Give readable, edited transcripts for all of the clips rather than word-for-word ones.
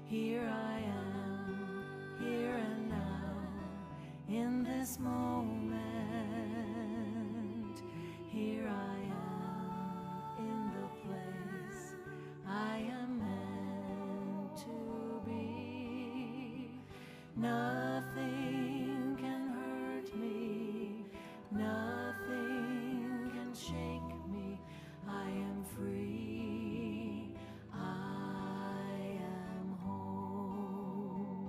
Here I am, here and now, in this moment. Here I am, in the place I am meant to be. Nothing can hurt me, nothing can shake me. I am free, I am home.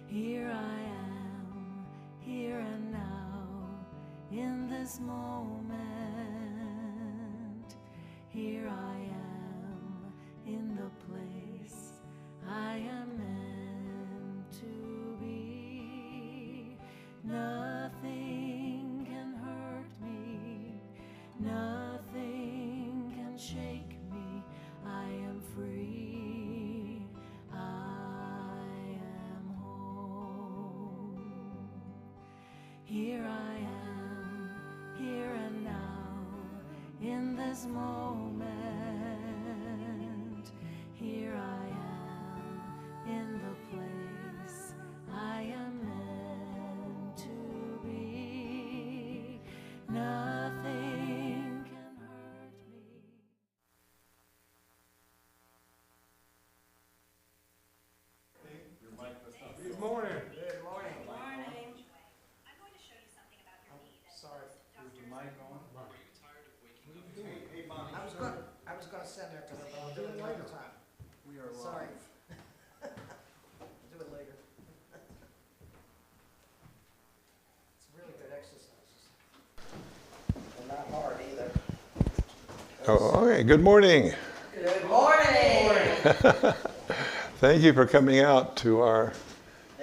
Here I am, here and now, in this moment. Here I am, in the place I am meant to be. Nothing can hurt me, nothing can shake me. I am free, I am home. Here I am, here and now, in this moment. Here I am, in the place I am meant to be. Nothing can hurt me. Good morning. Good morning. Morning. I'm going to show you something about your knee that Sorry. doctors Is the mic on? I was gonna send that to her, but I'll do it another time. We are live. Sorry. Do it later. It's really good exercises. And not hard either. Oh, okay, good morning. Good morning. Thank you for coming out to our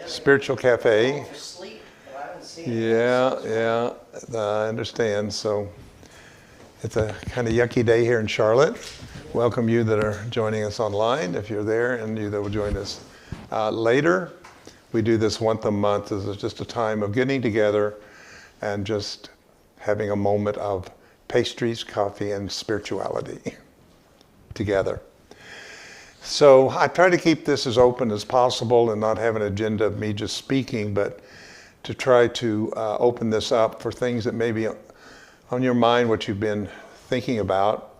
spiritual cafe. For sleep, but I haven't seen it. Yeah, I understand. So it's a kind of yucky day here in Charlotte. Welcome you that are joining us online, if you're there, and you that will join us later. We do this once a month. This is just a time of getting together and just having a moment of pastries, coffee, and spirituality together. So I try to keep this as open as possible and not have an agenda of me just speaking, but to try to open this up for things that may be on your mind, what you've been thinking about.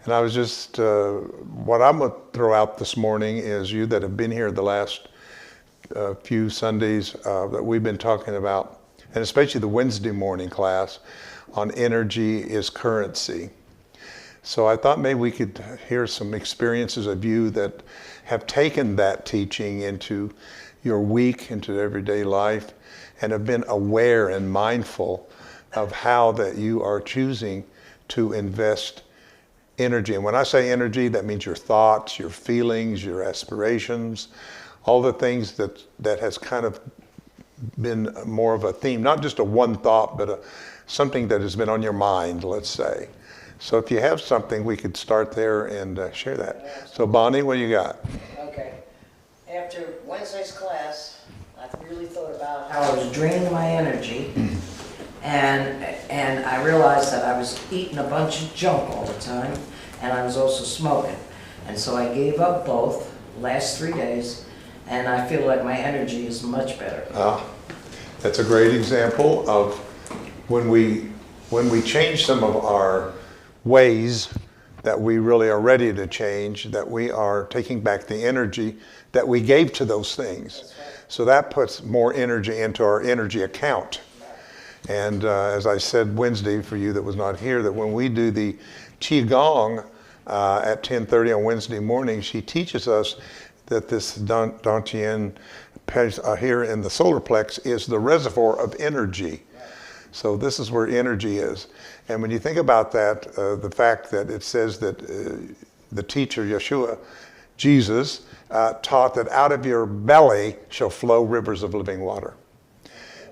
And I was just, what I'm going to throw out this morning is you that have been here the last few Sundays that we've been talking about, and especially the Wednesday morning class on energy is currency. So I thought maybe we could hear some experiences of you that have taken that teaching into your week, into everyday life, and have been aware and mindful of how that you are choosing to invest energy. And when I say energy, that means your thoughts, your feelings, your aspirations, all the things that has kind of been more of a theme, not just a one thought, but something that has been on your mind, let's say. So if you have something, we could start there and share that. So Bonnie, what do you got? Okay. After Wednesday's class, I really thought about how I was draining my energy, and I realized that I was eating a bunch of junk all the time, and I was also smoking. And so I gave up both last 3 days, and I feel like my energy is much better. That's a great example of when we change some of our ways that we really are ready to change, that we are taking back the energy that we gave to those things. So that puts more energy into our energy account. And as I said Wednesday, for you that was not here, that when we do the Qigong at 10:30 on Wednesday morning, she teaches us that this Dantian here in the solar plex is the reservoir of energy. So this is where energy is. And when you think about that, the fact that it says that the teacher, Yeshua, Jesus, taught that out of your belly shall flow rivers of living water.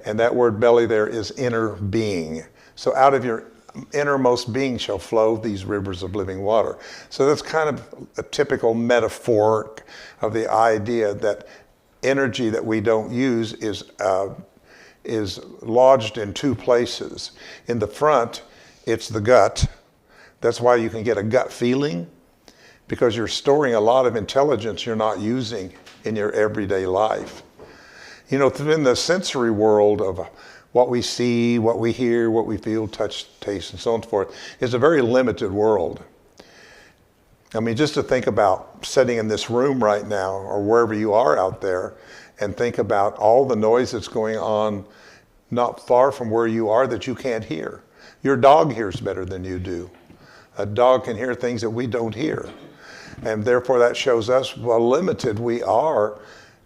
And that word belly there is inner being. So out of your innermost being shall flow these rivers of living water. So that's kind of a typical metaphor of the idea that energy that we don't use is lodged in two places. In the front, it's the gut. That's why you can get a gut feeling, because you're storing a lot of intelligence you're not using in your everyday life. You know, in the sensory world of what we see, what we hear, what we feel, touch, taste, and so on and so forth, is a very limited world. I mean, just to think about sitting in this room right now or wherever you are out there and think about all the noise that's going on not far from where you are that you can't hear. Your dog hears better than you do. A dog can hear things that we don't hear. And therefore that shows us how limited we are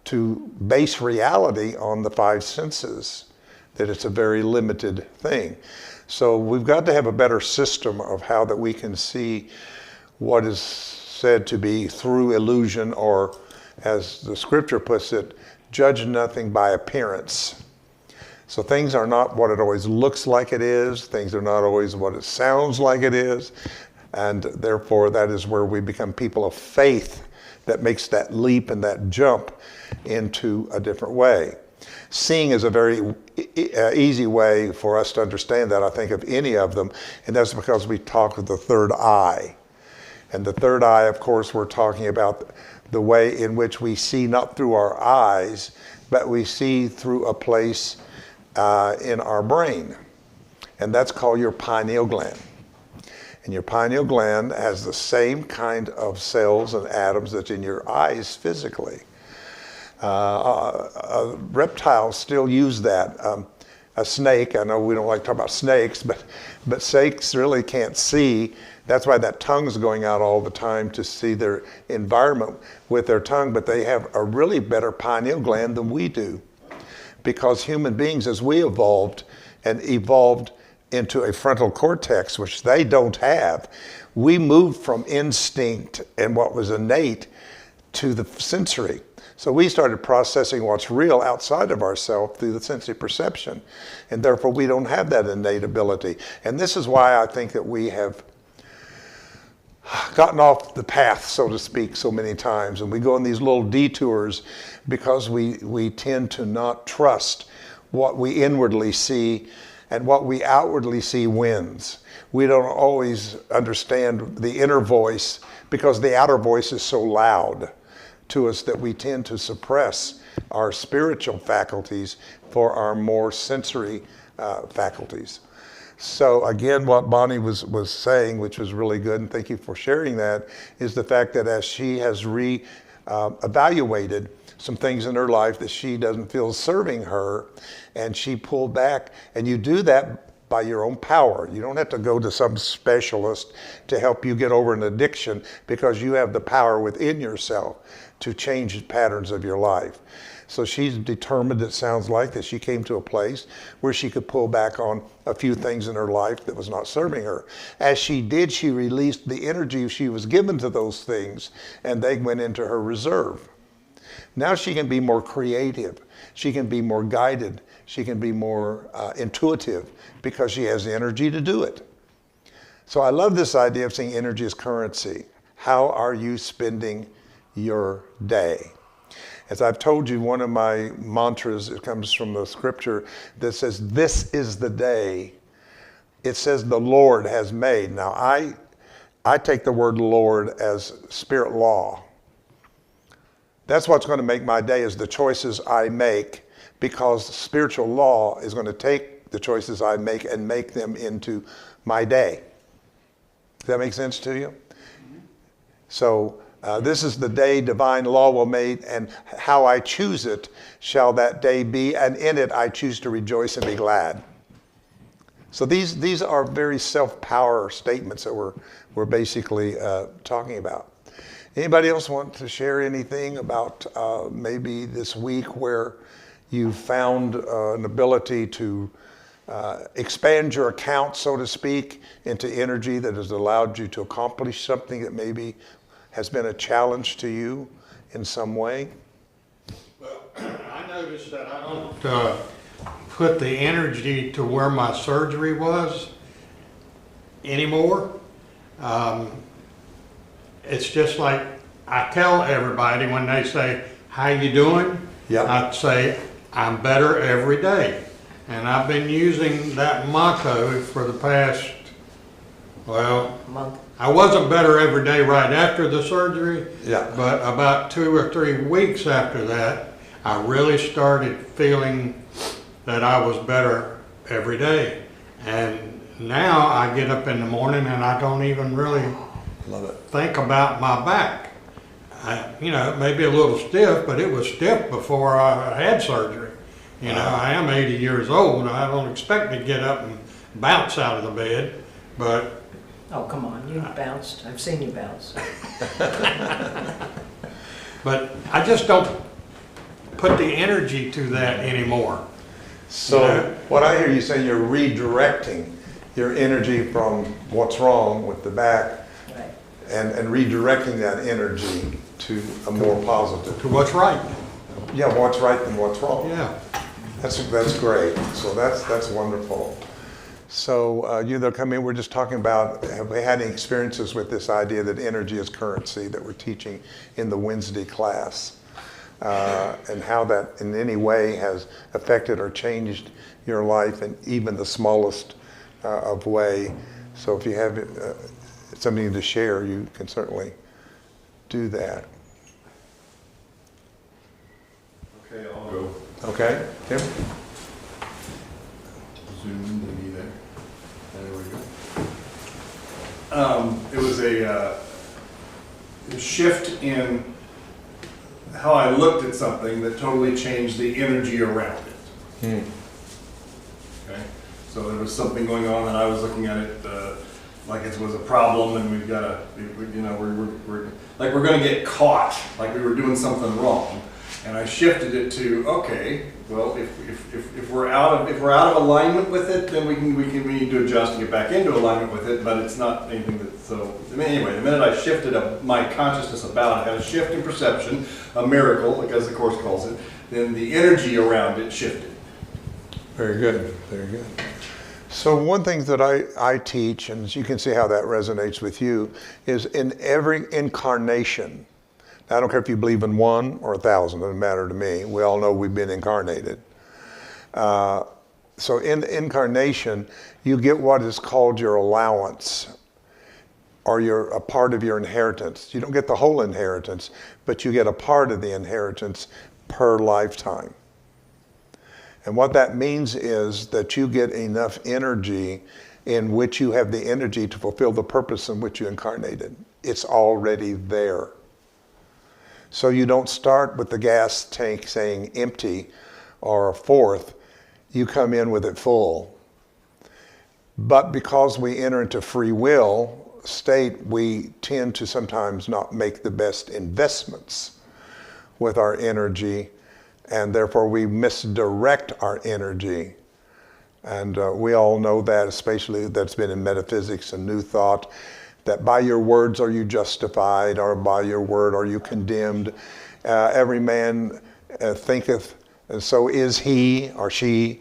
to base reality on the five senses, that it's a very limited thing. So we've got to have a better system of how that we can see what is said to be through illusion, or as the scripture puts it, judge nothing by appearance. So things are not what it always looks like it is. Things are not always what it sounds like it is. And therefore that is where we become people of faith that makes that leap and that jump into a different way. Seeing is a very easy way for us to understand that, I think, of any of them. And that's because we talk of the third eye. And the third eye, of course, we're talking about the way in which we see not through our eyes, but we see through a place in our brain. And that's called your pineal gland. And your pineal gland has the same kind of cells and atoms that's in your eyes physically. Reptiles still use that. A snake, I know we don't like to talk about snakes, but snakes really can't see. That's why that tongue's going out all the time to see their environment with their tongue, but they have a really better pineal gland than we do. Because human beings, as we evolved into a frontal cortex, which they don't have, we moved from instinct and what was innate to the sensory. So we started processing what's real outside of ourselves through the sensory perception. And therefore we don't have that innate ability. And this is why I think that we have gotten off the path, so to speak, so many times. And we go on these little detours because we tend to not trust what we inwardly see, and what we outwardly see wins. We don't always understand the inner voice because the outer voice is so loud to us that we tend to suppress our spiritual faculties for our more sensory faculties. So again, what Bonnie was saying, which was really good, and thank you for sharing that, is the fact that as she has evaluated some things in her life that she doesn't feel serving her, and she pulled back, and you do that by your own power. You don't have to go to some specialist to help you get over an addiction, because you have the power within yourself to change the patterns of your life. So she's determined, it sounds like, that she came to a place where she could pull back on a few things in her life that was not serving her. As she did, she released the energy she was given to those things, and they went into her reserve. Now she can be more creative. She can be more guided. She can be more intuitive because she has the energy to do it. So I love this idea of seeing energy as currency. How are you spending your day? As I've told you, one of my mantras, it comes from the scripture that says, "This is the day." It says the Lord has made. Now I take the word Lord as spirit law. That's what's going to make my day, is the choices I make, because spiritual law is going to take the choices I make and make them into my day. Does that make sense to you? So this is the day divine law will make, and how I choose it shall that day be, and in it I choose to rejoice and be glad. So these are very self-power statements that we're basically talking about. Anybody else want to share anything about maybe this week where you found an ability to expand your account, so to speak, into energy that has allowed you to accomplish something that maybe has been a challenge to you in some way? Well, I noticed that I don't put the energy to where my surgery was anymore. It's just like I tell everybody when they say, "How you doing?" Yep. I'd say, "I'm better every day." And I've been using that motto for the past, well, Month. I wasn't better every day right after the surgery, Yeah. but about 2 or 3 weeks after that, I really started feeling that I was better every day. And now I get up in the morning and I don't even really Love it. think about my back. You know, it may be a little stiff, but it was stiff before I had surgery. You know, I am 80 years old. I don't expect to get up and bounce out of the bed, but Oh, come on, you bounced. I've seen you bounce. but I just don't put the energy to that anymore. So Yeah. what I hear you saying, you're redirecting your energy from what's wrong with the back Right. and redirecting that energy to a more positive. To what's right. Yeah, what's right and what's wrong. Yeah. That's great. So that's wonderful. So you that come in, we're just talking about, have we had any experiences with this idea that energy is currency that we're teaching in the Wednesday class, and how that in any way has affected or changed your life in even the smallest of way. So if you have something to share, you can certainly do that. Okay, I'll go. Okay, Tim? Zoom to me there. There we go. It was a shift in how I looked at something that totally changed the energy around it. Okay, so there was something going on, and I was looking at it like it was a problem, and we've got to, you know, we're like we're going to get caught, like we were doing something wrong. And I shifted it to, okay, well, if we're out of alignment with it, then we need to adjust and get back into alignment with it. But it's not anything that, so anyway, the minute I shifted my consciousness about it, had a shift in perception, a miracle, as the Course calls it, then the energy around it shifted. Very good, very good. So one thing that I teach, and you can see how that resonates with you, is in every incarnation. I don't care if you believe in 1 or 1,000, doesn't matter to me. We all know we've been incarnated. So in incarnation, you get what is called your allowance, or a part of your inheritance. You don't get the whole inheritance, but you get a part of the inheritance per lifetime. And what that means is that you get enough energy in which you have the energy to fulfill the purpose in which you incarnated. It's already there. So you don't start with the gas tank saying empty or a fourth, you come in with it full. But because we enter into free will state, we tend to sometimes not make the best investments with our energy, and therefore we misdirect our energy. And we all know that, especially that's been in metaphysics and New Thought, that by your words are you justified, or by your word are you condemned. Every man thinketh, and so is he or she.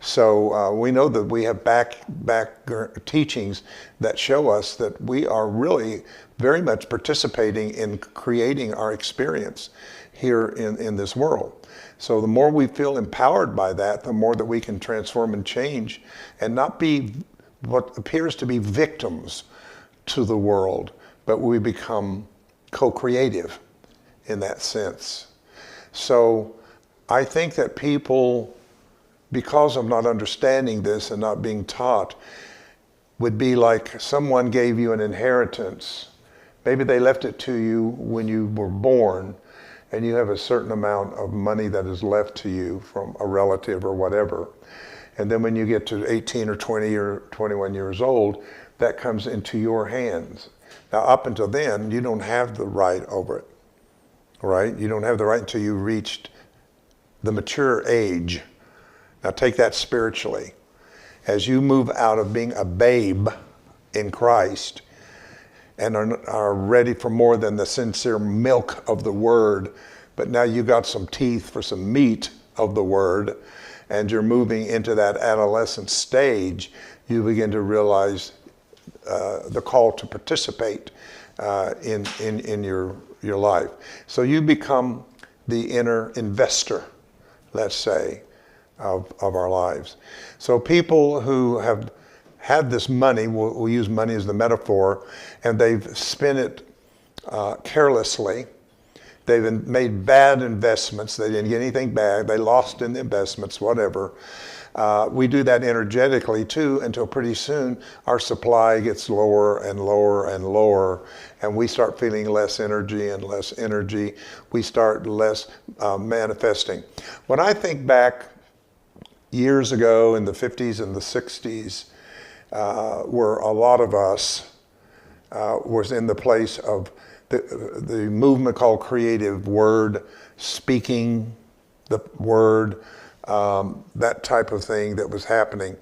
So we know that we have back teachings that show us that we are really very much participating in creating our experience here in this world. So the more we feel empowered by that, the more that we can transform and change and not be what appears to be victims to the world, but we become co-creative in that sense. So I think that people, because of not understanding this and not being taught, would be like someone gave you an inheritance. Maybe they left it to you when you were born, and you have a certain amount of money that is left to you from a relative or whatever. And then when you get to 18 or 20 or 21 years old, that comes into your hands. Now, up until then, you don't have the right over it, right? You don't have the right until you reached the mature age. Now, take that spiritually. As you move out of being a babe in Christ and are ready for more than the sincere milk of the Word, but now you got some teeth for some meat of the Word, and you're moving into that adolescent stage, you begin to realize the call to participate in your life. So you become the inner investor, let's say, of our lives. So people who have had this money, we'll use money as the metaphor, and they've spent it carelessly. They've made bad investments. They didn't get anything back. They lost in the investments, whatever. We do that energetically too, until pretty soon our supply gets lower and lower and lower, and we start feeling less energy and less energy. We start less manifesting. When I think back years ago in the 50s and the 60s, where a lot of us was in the place of the movement called creative word, speaking the word, that type of thing that was happening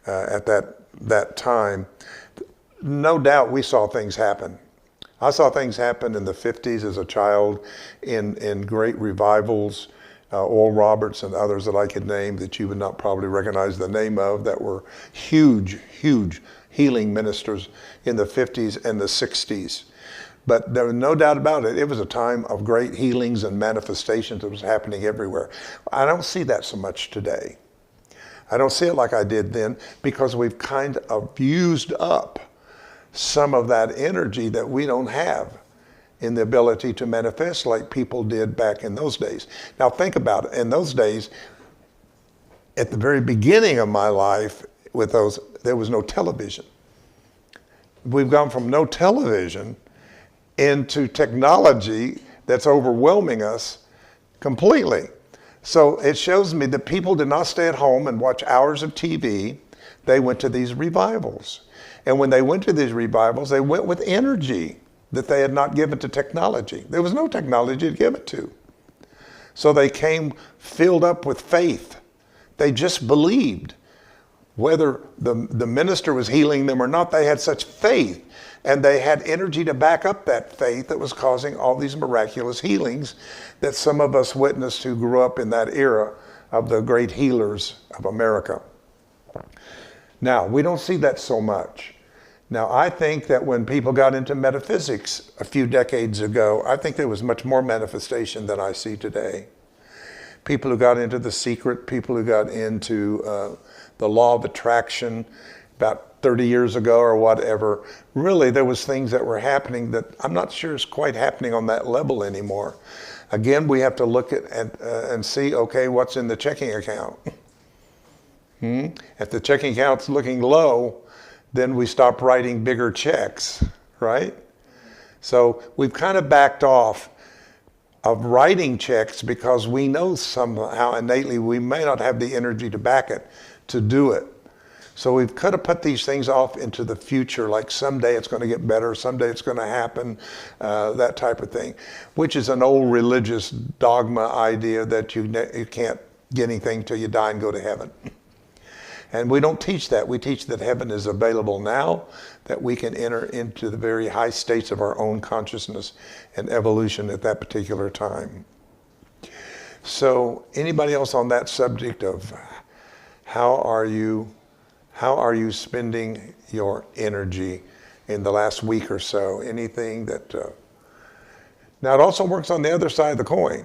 at that time. No doubt we saw things happen. I saw things happen in the 50s as a child in great revivals. Oral Roberts and others that I could name that you would not probably recognize the name of, that were huge, huge healing ministers in the 50s and the 60s. But there was no doubt about it. It was a time of great healings and manifestations that was happening everywhere. I don't see that so much today. I don't see it like I did then, because we've kind of used up some of that energy that we don't have in the ability to manifest like people did back in those days. Now think about it. In those days, at the very beginning of my life, there was no television. We've gone from no television into technology that's overwhelming us completely. So it shows me that people did not stay at home and watch hours of TV. They went to these revivals. And when they went to these revivals, they went with energy that they had not given to technology. There was no technology to give it to. So they came filled up with faith. They just believed. Whether the minister was healing them or not, they had such faith, and they had energy to back up that faith that was causing all these miraculous healings that some of us witnessed who grew up in that era of the great healers of America. Now, we don't see that so much. Now, I think that when people got into metaphysics a few decades ago, I think there was much more manifestation than I see today. People who got into The Secret, people who got into the law of attraction about 30 years ago or whatever, really there was things that were happening that I'm not sure is quite happening on that level anymore. Again, we have to look at and see, okay, what's in the checking account? If the checking account's looking low, then we stop writing bigger checks, right? So we've kind of backed off of writing checks because we know somehow innately we may not have the energy to back it, to do it. So we've kind of put these things off into the future, like someday it's going to get better, someday it's going to happen, that type of thing, which is an old religious dogma idea that you can't get anything till you die and go to heaven. And we don't teach that. We teach that heaven is available now, that we can enter into the very high states of our own consciousness and evolution at that particular time. So anybody else on that subject of how are you spending your energy in the last week or so? Anything that, now it also works on the other side of the coin.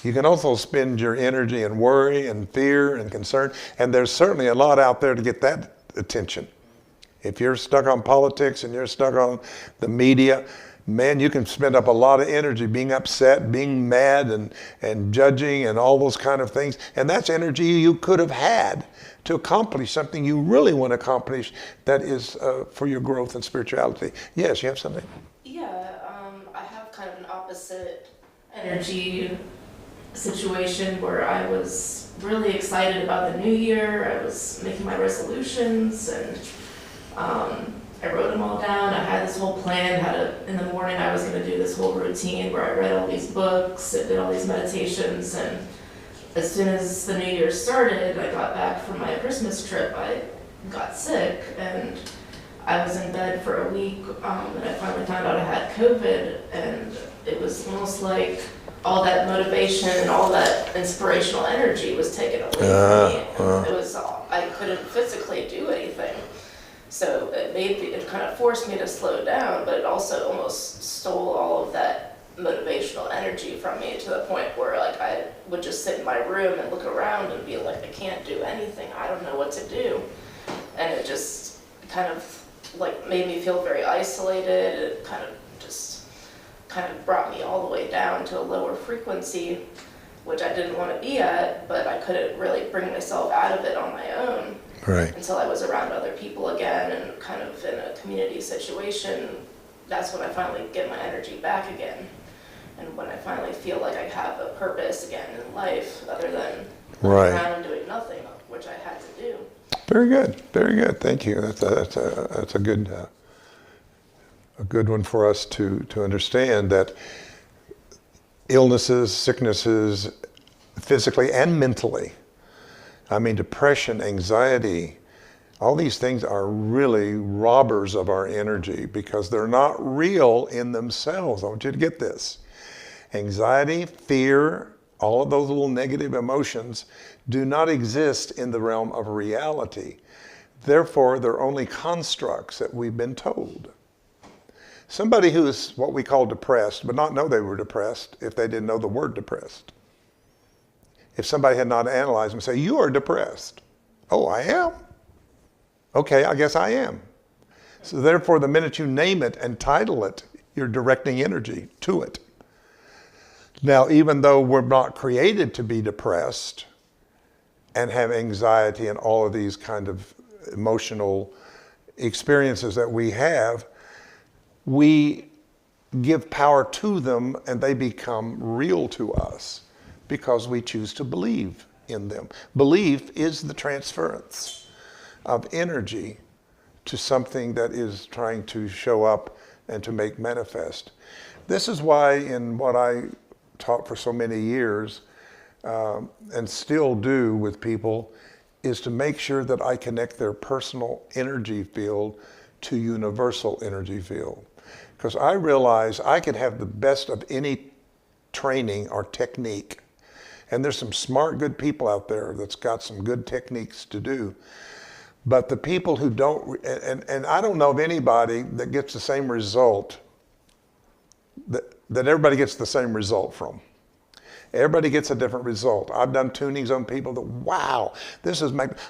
You can also spend your energy in worry and fear and concern, and there's certainly a lot out there to get that attention. If you're stuck on politics and you're stuck on the media, man, you can spend up a lot of energy being upset, being mad, and judging and all those kind of things. And that's energy you could have had to accomplish something you really want to accomplish that is for your growth and spirituality. Yes, you have something? Yeah, I have kind of an opposite energy situation where I was really excited about the new year. I was making my resolutions, and I wrote them all down. I had this whole plan, in the morning I was going to do this whole routine where I read all these books and did all these meditations, and as soon as the new year started, I got back from my Christmas trip, I got sick, and I was in bed for a week, and I finally found out I had COVID, and it was almost like all that motivation and all that inspirational energy was taken away from me. It was, I couldn't physically do anything. So it kind of forced me to slow down, but it also almost stole all of that motivational energy from me to the point where like I would just sit in my room and look around and be like, I can't do anything. I don't know what to do. and it just kind of like made me feel very isolated. It kind of brought me all the way down to a lower frequency, which I didn't want to be at, but I couldn't really bring myself out of it on my own. Right. Until I was around other people again and kind of in a community situation. That's when I finally get my energy back again. And when I finally feel like I have a purpose again in life other than Right. around and doing nothing, which I had to do. Very good. Very good. Thank you. That's a good one for us to understand, that illnesses, sicknesses, physically and mentally, I mean, depression, anxiety, all these things are really robbers of our energy because they're not real in themselves. I want you to get this. Anxiety, fear, all of those little negative emotions do not exist in the realm of reality. Therefore, they're only constructs that we've been told. Somebody who is what we call depressed would not know they were depressed if they didn't know the word depressed. If somebody had not analyzed them and say, you are depressed. Oh, I am? Okay, I guess I am. So therefore, the minute you name it and title it, you're directing energy to it. Now, even though we're not created to be depressed and have anxiety and all of these kind of emotional experiences that we have, we give power to them and they become real to us because we choose to believe in them. Belief is the transference of energy to something that is trying to show up and to make manifest. This is why in what I taught for so many years and still do with people is to make sure that I connect their personal energy field to universal energy field. Because I realize I could have the best of any training or technique. And there's some smart, good people out there that's got some good techniques to do. But the people who don't, and I don't know of anybody that gets the same result, that everybody gets the same result from. Everybody gets a different result. I've done tunings on people that, wow,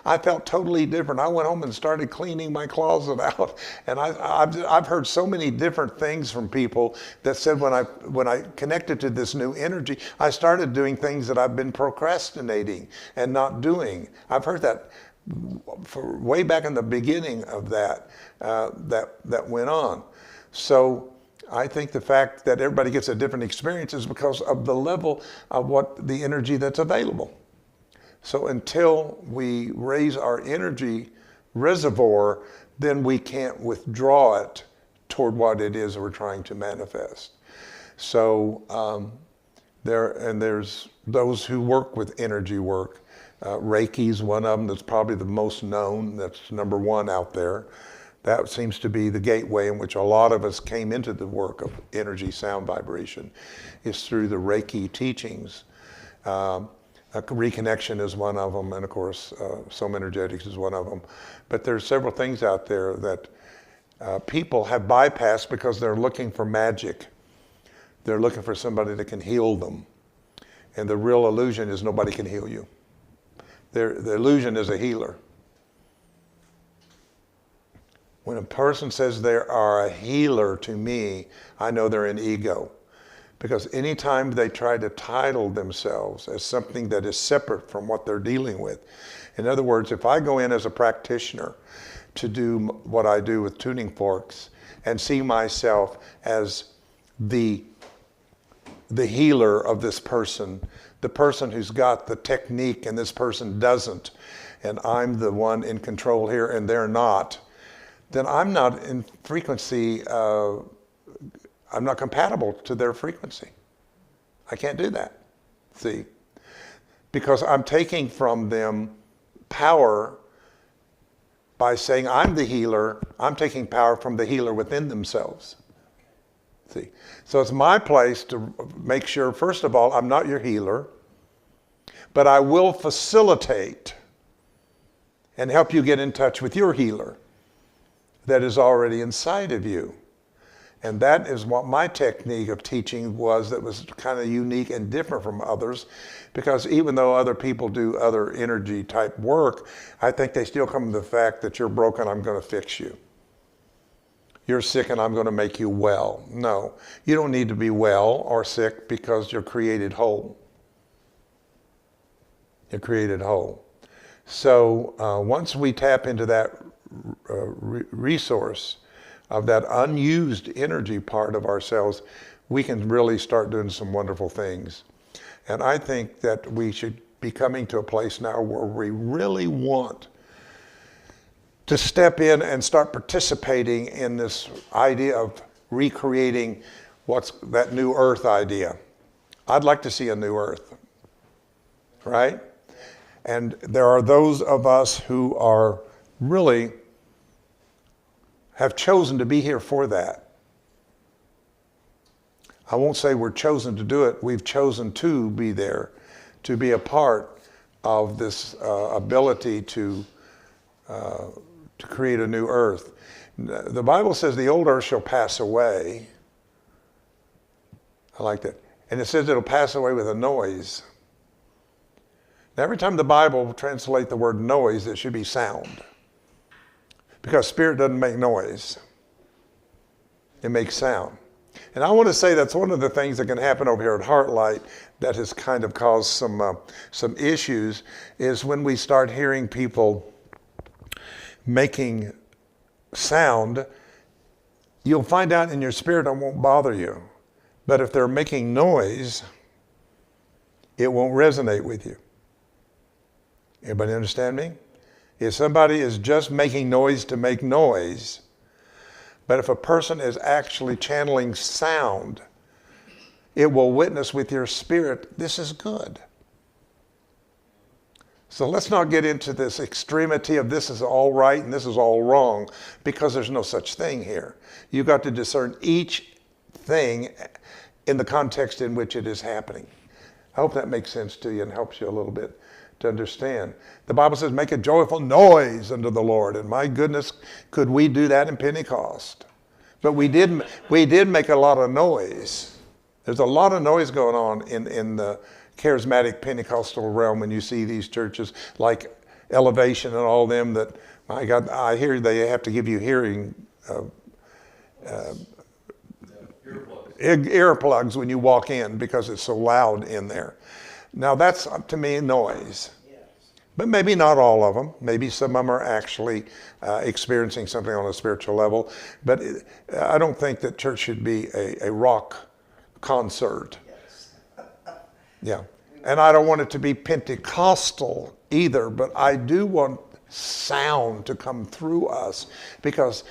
I felt totally different. I went home and started cleaning my closet out. And I've heard so many different things from people that said when I connected to this new energy, I started doing things that I've been procrastinating and not doing. I've heard that for way back in the beginning of that went on. So I think the fact that everybody gets a different experience is because of the level of what the energy that's available. So until we raise our energy reservoir, then we can't withdraw it toward what it is we're trying to manifest. So there's those who work with energy work. Reiki's one of them that's probably the most known. That's number one out there. That seems to be the gateway in which a lot of us came into the work of energy, sound, vibration, is through the Reiki teachings. Reconnection is one of them, and of course, Som Energetics is one of them. But there's several things out there that people have bypassed because they're looking for magic. They're looking for somebody that can heal them. And the real illusion is nobody can heal you. The illusion is a healer. When a person says they are a healer to me, I know they're an ego. Because anytime they try to title themselves as something that is separate from what they're dealing with, in other words, if I go in as a practitioner to do what I do with tuning forks and see myself as the healer of this person, the person who's got the technique and this person doesn't, and I'm the one in control here and they're not, then I'm not in frequency, I'm not compatible to their frequency. I can't do that, see? Because I'm taking from them power by saying I'm the healer, I'm taking power from the healer within themselves. See? So it's my place to make sure, first of all, I'm not your healer, but I will facilitate and help you get in touch with your healer that is already inside of you. And that is what my technique of teaching was, that was kind of unique and different from others, because even though other people do other energy type work, I think they still come to the fact that you're broken, I'm going to fix you. You're sick and I'm going to make you well. No, you don't need to be well or sick because you're created whole. You're created whole. So once we tap into that resource of that unused energy part of ourselves, we can really start doing some wonderful things. And I think that we should be coming to a place now where we really want to step in and start participating in this idea of recreating what's that new earth idea. I'd like to see a new earth, right? And there are those of us who are really have chosen to be here for that. I won't say we're chosen to do it. We've chosen to be there, to be a part of this ability to create a new earth. The Bible says the old earth shall pass away. I like that. And it says it'll pass away with a noise. Now, every time the Bible translates the word noise, it should be sound. Because spirit doesn't make noise. It makes sound. And I want to say that's one of the things that can happen over here at HeartLight that has kind of caused some issues, is when we start hearing people making sound, you'll find out in your spirit it won't bother you. But if they're making noise, it won't resonate with you. Everybody understand me? If somebody is just making noise to make noise, but if a person is actually channeling sound, it will witness with your spirit, this is good. So let's not get into this extremity of this is all right and this is all wrong, because there's no such thing here. You've got to discern each thing in the context in which it is happening. I hope that makes sense to you and helps you a little bit to understand. The Bible says, make a joyful noise unto the Lord. And my goodness, could we do that in Pentecost? But we did make a lot of noise. There's a lot of noise going on in the charismatic Pentecostal realm when you see these churches like Elevation and all them that, my God, I hear they have to give you hearing earplugs when you walk in because it's so loud in there. Now that's, to me, noise. But maybe not all of them. Maybe some of them are actually experiencing something on a spiritual level. But I don't think that church should be a rock concert. Yeah. And I don't want it to be Pentecostal either, but I do want sound to come through us, because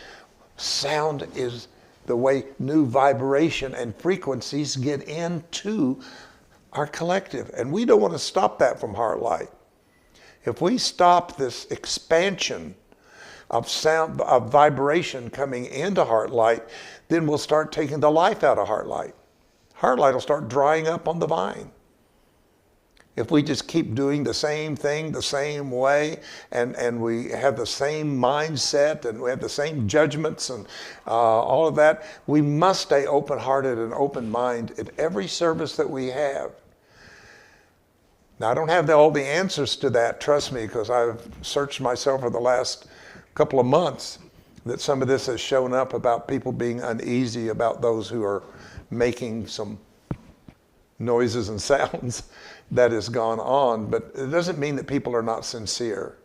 sound is the way new vibration and frequencies get into our collective. And we don't want to stop that from HeartLight. If we stop this expansion of sound, of vibration coming into HeartLight, then we'll start taking the life out of HeartLight. HeartLight will start drying up on the vine. If we just keep doing the same thing the same way, and we have the same mindset and we have the same judgments and all of that, we must stay open-hearted and open-minded at every service that we have. Now, I don't have all the answers to that, trust me, because I've searched myself for the last couple of months, that some of this has shown up about people being uneasy about those who are making some noises and sounds that has gone on, but it doesn't mean that people are not sincere.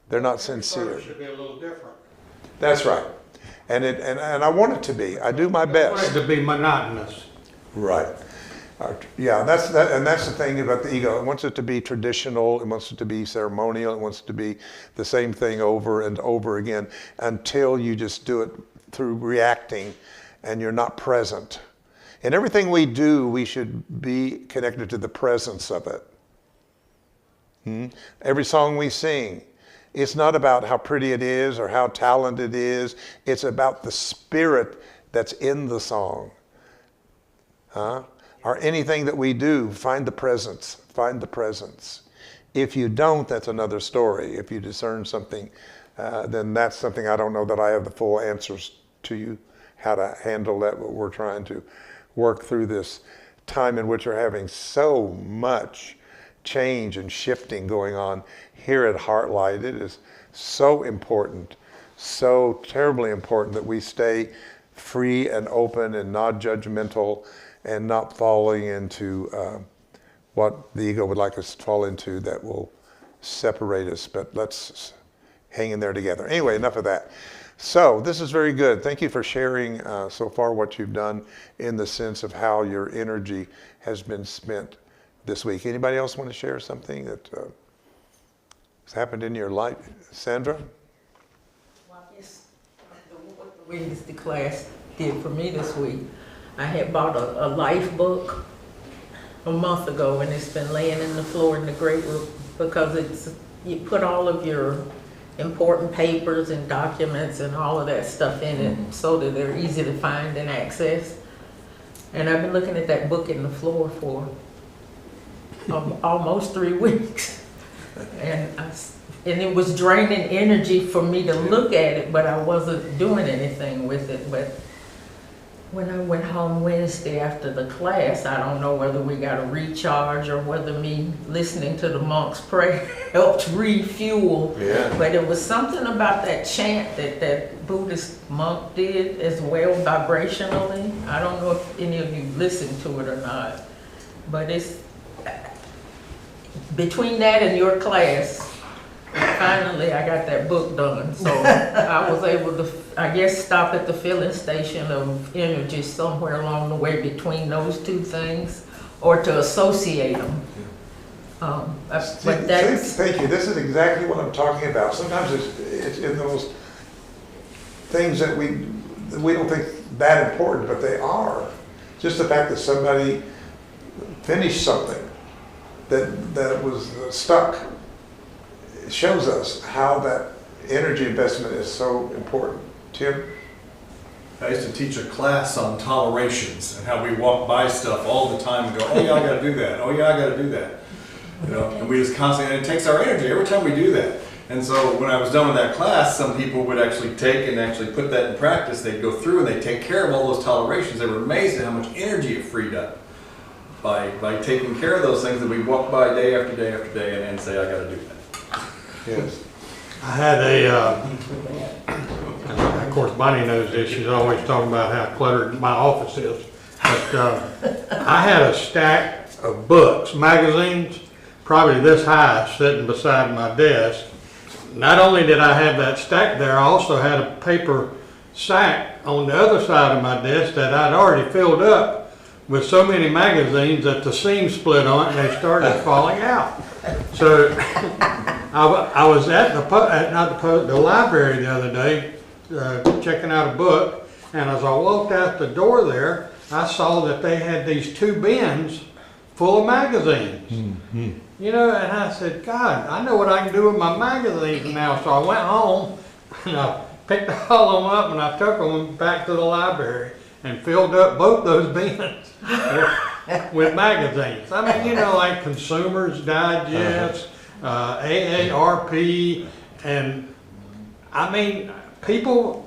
They're not sincere. It should be a little different. That's right. And I want it to be. I do my I want best. it to be monotonous. Right. Yeah, that's the thing about the ego. It wants it to be traditional. It wants it to be ceremonial. It wants it to be the same thing over and over again until you just do it through reacting and you're not present. In everything we do, we should be connected to the presence of it. Every song we sing, it's not about how pretty it is or how talented it is. It's about the spirit that's in the song. Or anything that we do, find the presence. Find the presence. If you don't, that's another story. If you discern something, then that's something I don't know that I have the full answers to you how to handle that, but we're trying to work through this time in which we're having so much change and shifting going on here at HeartLight. It is so important, so terribly important that we stay free and open and not judgmental and not falling into what the ego would like us to fall into that will separate us. But let's hang in there together. Anyway, enough of that. So this is very good. Thank you for sharing so far what you've done in the sense of how your energy has been spent this week. Anybody else want to share something that has happened in your life? Sandra? Well, I guess what the Wednesday class did for me this week, I had bought a life book a month ago, and it's been laying in the floor in the great room because you put all of your important papers and documents and all of that stuff in it so that they're easy to find and access. And I've been looking at that book in the floor for almost 3 weeks. And it was draining energy for me to look at it, but I wasn't doing anything with it. But when I went home Wednesday after the class, I don't know whether we got a recharge or whether me listening to the monks pray helped refuel. Yeah. But it was something about that chant that Buddhist monk did as well vibrationally. I don't know if any of you listened to it or not, but it's between that and your class, finally I got that book done. So I was able to, I guess, stop at the filling station of energy somewhere along the way between those two things, or to associate them. But that's, Thank you. This is exactly what I'm talking about. Sometimes it's in those things that we don't think that important, but they are. Just the fact that somebody finished something that was stuck shows us how that energy investment is so important. Tim? I used to teach a class on tolerations and how we walk by stuff all the time and go, oh yeah, I gotta do that. Oh yeah, I gotta do that. You know, and we just constantly, and it takes our energy every time we do that. And so when I was done with that class, some people would actually take and actually put that in practice. They'd go through and they'd take care of all those tolerations. They were amazed at how much energy it freed up by taking care of those things that we walk by day after day after day and say, I gotta do that. Yes. I had of course Bonnie knows this, she's always talking about how cluttered my office is. But I had a stack of books, magazines, probably this high, sitting beside my desk. Not only did I have that stack there, I also had a paper sack on the other side of my desk that I'd already filled up with so many magazines that the seam split on it and they started falling out. So I was at the library the other day checking out a book, and as I walked out the door there, I saw that they had these 2 bins full of magazines. Mm-hmm. You know, and I said, God, I know what I can do with my magazines now. So I went home and I picked all of them up and I took them back to the library and filled up both those bins with magazines. I mean, you know, like Consumers Digest, AARP, and I mean, people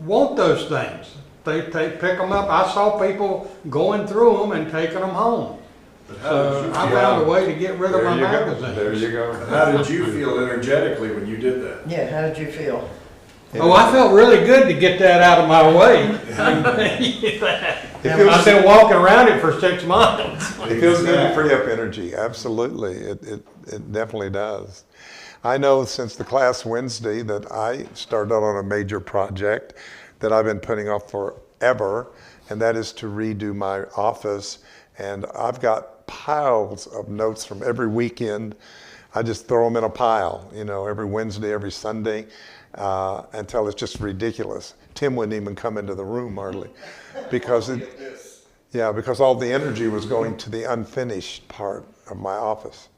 want those things. They pick them up. I saw people going through them and taking them home. So I found a way to get rid of my magazines. There you go. How did you feel energetically when you did that? Yeah, how did you feel? Oh, I felt really good to get that out of my way. I've been walking around it for 6 months. It feels good to free up energy. Absolutely. It definitely does. I know since the class Wednesday that I started on a major project that I've been putting off forever, and that is to redo my office. And I've got piles of notes from every weekend. I just throw them in a pile, you know, every Wednesday, every Sunday, until it's just ridiculous. Tim wouldn't even come into the room hardly, because because all the energy was going to the unfinished part of my office.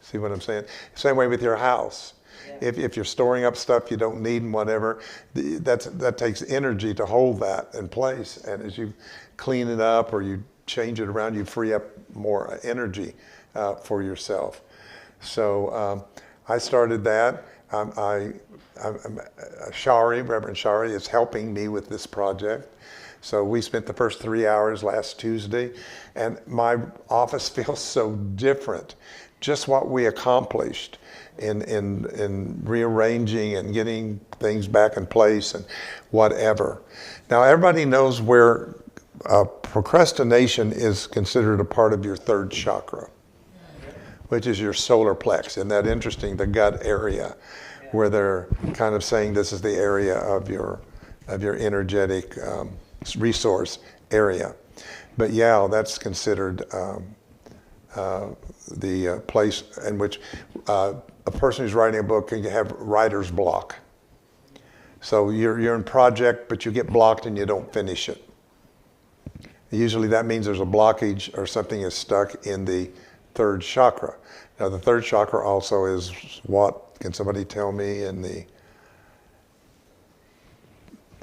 See what I'm saying? Same way with your house. Yeah. If you're storing up stuff you don't need and whatever, that takes energy to hold that in place. And as you clean it up or you change it around, you free up more energy for yourself. So I started that. Shari, Reverend Shari, is helping me with this project. So we spent the first 3 hours last Tuesday, and my office feels so different. Just what we accomplished in rearranging and getting things back in place and whatever. Now everybody knows where procrastination is considered a part of your third chakra, which is your solar plex. Isn't that interesting? The gut area, where they're kind of saying this is the area of your energetic resource area. But yeah, that's considered the place in which a person who's writing a book can have writer's block. So you're in project, but you get blocked and you don't finish it. Usually that means there's a blockage or something is stuck in the third chakra. Now the third chakra also is what? Can somebody tell me? In the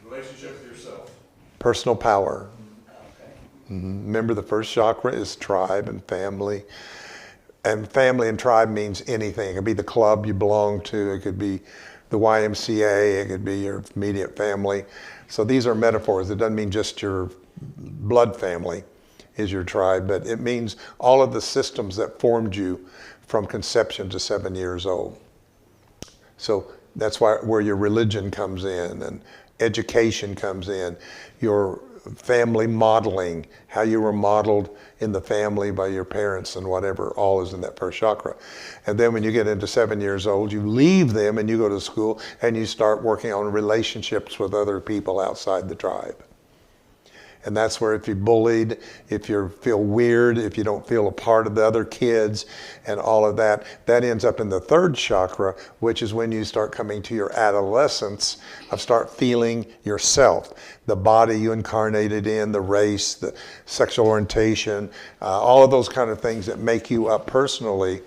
Relationship with yourself. Personal power. Remember, the first chakra is tribe and family. And family and tribe means anything. It could be the club you belong to. It could be the YMCA. It could be your immediate family. So these are metaphors. It doesn't mean just your blood family is your tribe, but it means all of the systems that formed you from conception to 7 years old. So that's where your religion comes in and education comes in, your family modeling, how you were modeled in the family by your parents and whatever, all is in that first chakra. And then when you get into 7 years old, you leave them and you go to school and you start working on relationships with other people outside the tribe. And that's where if you're bullied, if you feel weird, if you don't feel a part of the other kids and all of that, that ends up in the third chakra, which is when you start coming to your adolescence of start feeling yourself, the body you incarnated in, the race, the sexual orientation, all of those kind of things that make you up personally.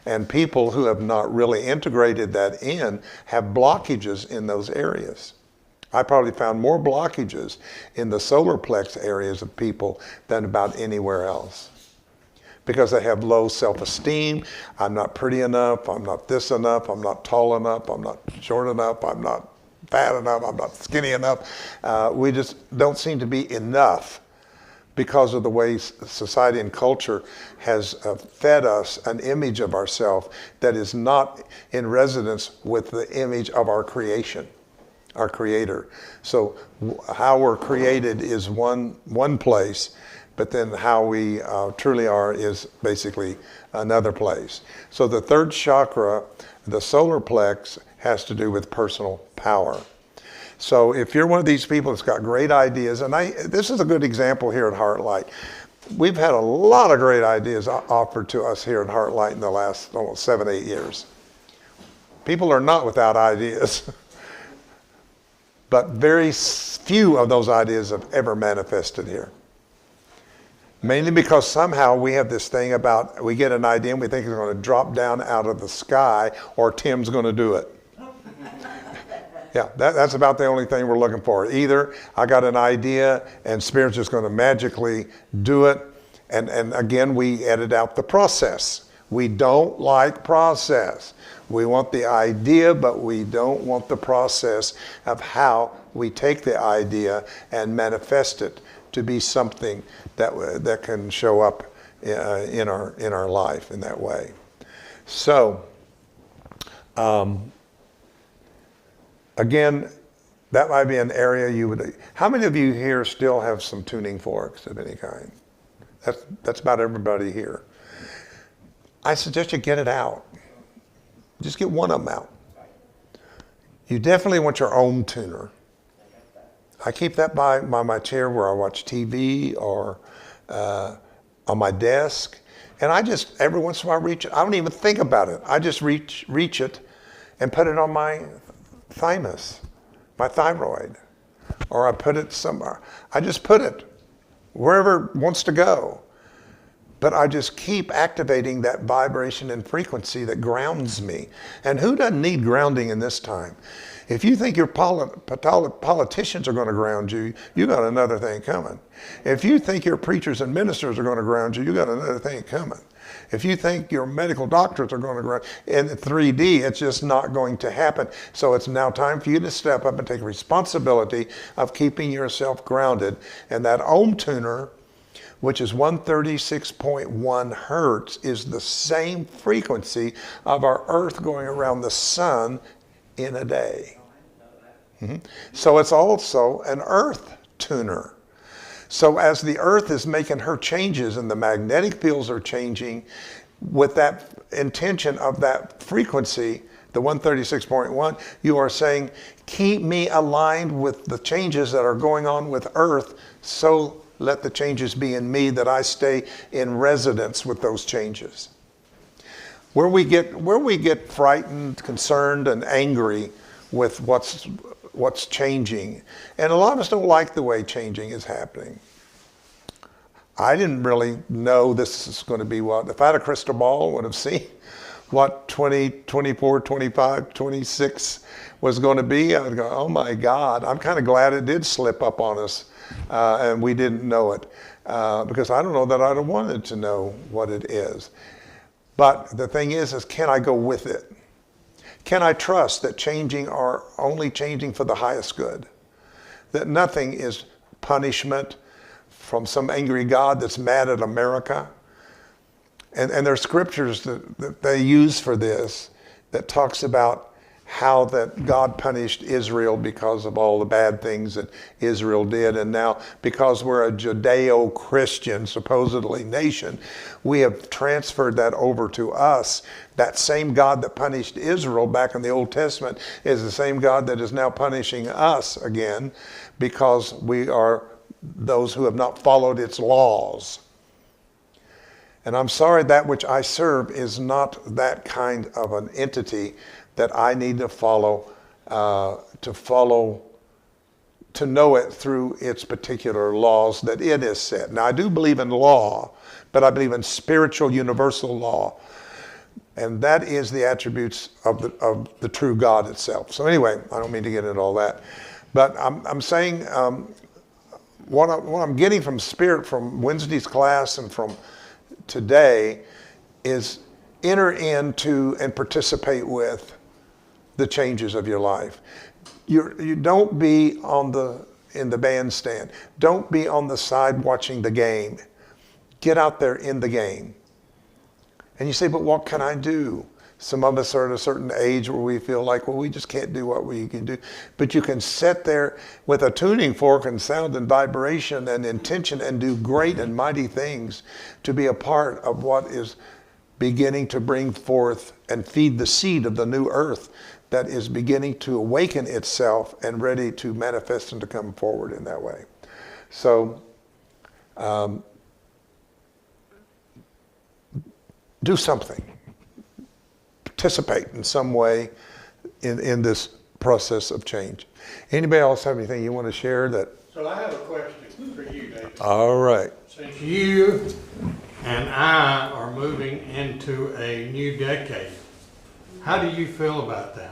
And people who have not really integrated that in have blockages in those areas. I probably found more blockages in the solar plex areas of people than about anywhere else. Because they have low self-esteem. I'm not pretty enough. I'm not this enough. I'm not tall enough. I'm not short enough. I'm not fat enough. I'm not skinny enough. We just don't seem to be enough because of the way society and culture has fed us an image of ourselves that is not in resonance with the image of our creation. Our creator. So how we're created is one place, but then how we truly are is basically another place. So the third chakra, the solar plex, has to do with personal power. So if you're one of these people that's got great ideas, and this is a good example here at HeartLight. We've had a lot of great ideas offered to us here at HeartLight in the last almost 7, 8 years. People are not without ideas. But very few of those ideas have ever manifested here. Mainly because somehow we have this thing about, we get an idea and we think it's going to drop down out of the sky or Tim's going to do it. Yeah, that's about the only thing we're looking for. Either I got an idea and Spirit's just going to magically do it. And again, we edit out the process. We don't like process. We want the idea, but we don't want the process of how we take the idea and manifest it to be something that can show up in our life in that way. So, again, that might be an area you would. How many of you here still have some tuning forks of any kind? That's about everybody here. I suggest you get it out. Just get one of them out. You definitely want your own tuner. I keep that by my chair where I watch TV or on my desk. And I just, every once in a while, reach it. I don't even think about it. I just reach it and put it on my thymus, my thyroid. Or I put it somewhere. I just put it wherever it wants to go. But I just keep activating that vibration and frequency that grounds me. And who doesn't need grounding in this time? If you think your politicians are going to ground you, you got another thing coming. If you think your preachers and ministers are going to ground you, you got another thing coming. If you think your medical doctors are going to ground in 3D, it's just not going to happen. So it's now time for you to step up and take responsibility of keeping yourself grounded. And that ohm tuner, which is 136.1 hertz, is the same frequency of our Earth going around the sun in a day. So it's also an Earth tuner. So as the Earth is making her changes and the magnetic fields are changing with that intention of that frequency, the 136.1, you are saying, keep me aligned with the changes that are going on with Earth, so let the changes be in me, that I stay in residence with those changes. Where we get frightened, concerned, and angry with what's changing, and a lot of us don't like the way changing is happening. I didn't really know this is going to be what, if I had a crystal ball, I would have seen what 20, 24, 25, 26 was going to be. I would go, oh my God, I'm kind of glad it did slip up on us and we didn't know it because I don't know that I'd have wanted to know what it is. But the thing is can I go with it? Can I trust that changing are only changing for the highest good? That nothing is punishment from some angry God that's mad at America? And there are scriptures that they use for this that talks about how that God punished Israel because of all the bad things that Israel did. And now, because we're a Judeo-Christian, supposedly, nation, we have transferred that over to us. That same God that punished Israel back in the Old Testament is the same God that is now punishing us again because we are those who have not followed its laws. And I'm sorry, that which I serve is not that kind of an entity that I need to follow, to know it through its particular laws that it has set. Now, I do believe in law, but I believe in spiritual universal law. And that is the attributes of the true God itself. So anyway, I don't mean to get into all that. But I'm saying what I'm getting from Spirit from Wednesday's class and from today is enter into and participate with the changes of your life. You don't be in the bandstand. Don't be on the side watching the game. Get out there in the game. And you say, but what can I do? Some of us are at a certain age where we feel like, well, we just can't do what we can do. But you can sit there with a tuning fork and sound and vibration and intention and do great and mighty things to be a part of what is beginning to bring forth and feed the seed of the new earth that is beginning to awaken itself and ready to manifest and to come forward in that way. So do something. Participate in some way in this process of change. Anybody else have anything you want to share that? So I have a question for you, David. All right. Since you and I are moving into a new decade, how do you feel about that?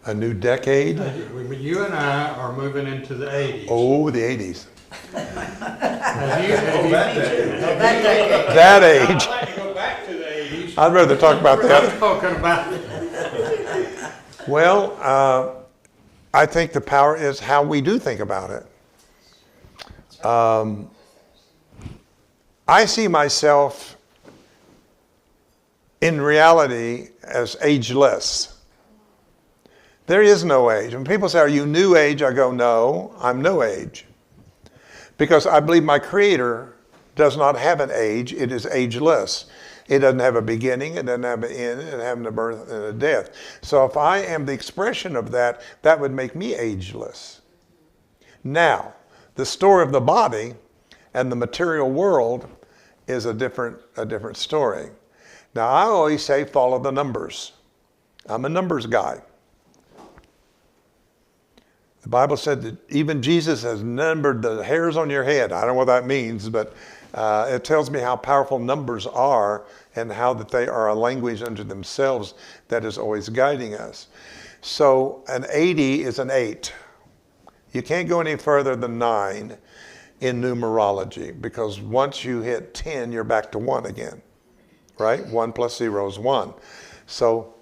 A new decade? You and I are moving into the 80s. Oh, the 80s. That age. I'd like to go back to the 80s. I'd rather talk about I'm that. talking about Well, I think the power is how we do think about it. I see myself in reality as ageless. There is no age. When people say, are you new age? I go, no, I'm no age. Because I believe my Creator does not have an age. It is ageless. It doesn't have a beginning. It doesn't have an end. It doesn't have a birth and a death. So if I am the expression of that, that would make me ageless. Now, the story of the body and the material world is a different story. Now, I always say follow the numbers. I'm a numbers guy. The Bible said that even Jesus has numbered the hairs on your head. I don't know what that means, but it tells me how powerful numbers are and how that they are a language unto themselves that is always guiding us. So an 80 is an 8. You can't go any further than 9 in numerology, because once you hit 10, you're back to 1 again, right? 1 plus 0 is 1. So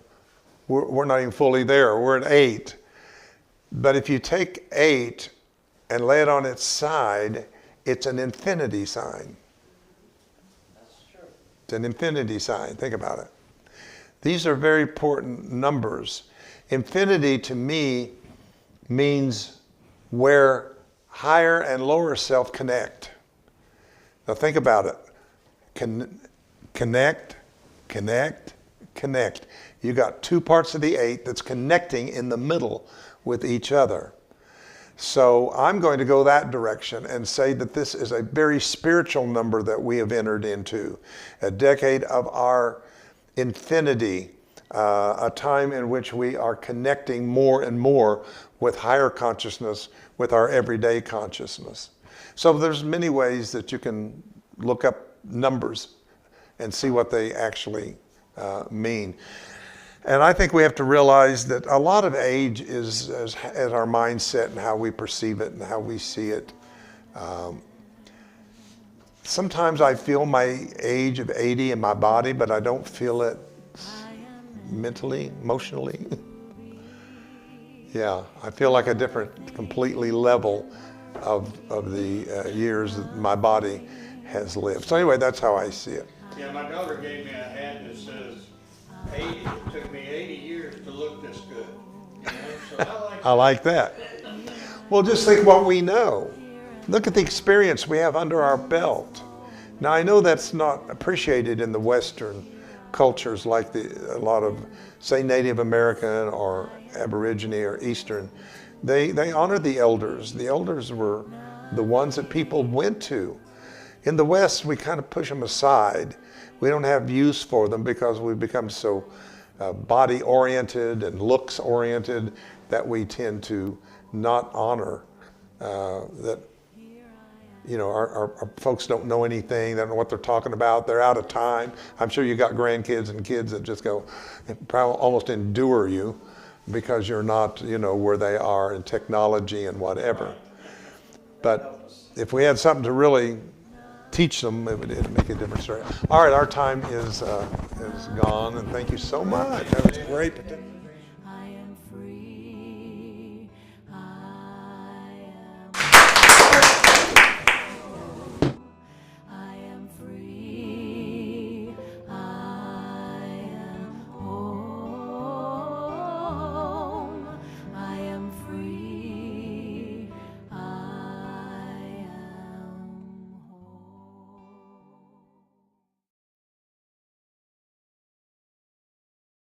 we're not even fully there. We're at 8. But if you take 8 and lay it on its side, it's an infinity sign. That's true. It's an infinity sign. Think about it. These are very important numbers. Infinity to me means where higher and lower self connect. Now think about it. Connect, connect, connect. You got 2 parts of the 8 that's connecting in the middle with each other. So I'm going to go that direction and say that this is a very spiritual number that we have entered into. A decade of our infinity, a time in which we are connecting more and more with higher consciousness, with our everyday consciousness. So there's many ways that you can look up numbers and see what they actually mean. And I think we have to realize that a lot of age is as our mindset and how we perceive it and how we see it. Sometimes I feel my age of 80 in my body, but I don't feel it mentally, emotionally. Yeah, I feel like a different, completely level of the years that my body has lived. So anyway, that's how I see it. Yeah, my daughter gave me a hat that says 80. It took me 80 years to look this good. You know? So I like that. Well, just think what we know. Look at the experience we have under our belt. Now, I know that's not appreciated in the Western cultures like a lot of, say, Native American or Aborigine or Eastern. They honor the elders. The elders were the ones that people went to. In the West, we kind of push them aside. We don't have use for them because we've become so body-oriented and looks-oriented that we tend to not honor that. You know, our folks don't know anything. They don't know what they're talking about. They're out of time. I'm sure you got grandkids and kids that just go, probably almost endure you because you're not, you know, where they are in technology and whatever. But if we had something to really teach them, it'd make a different story. All right, our time is gone, and thank you so much. That was great.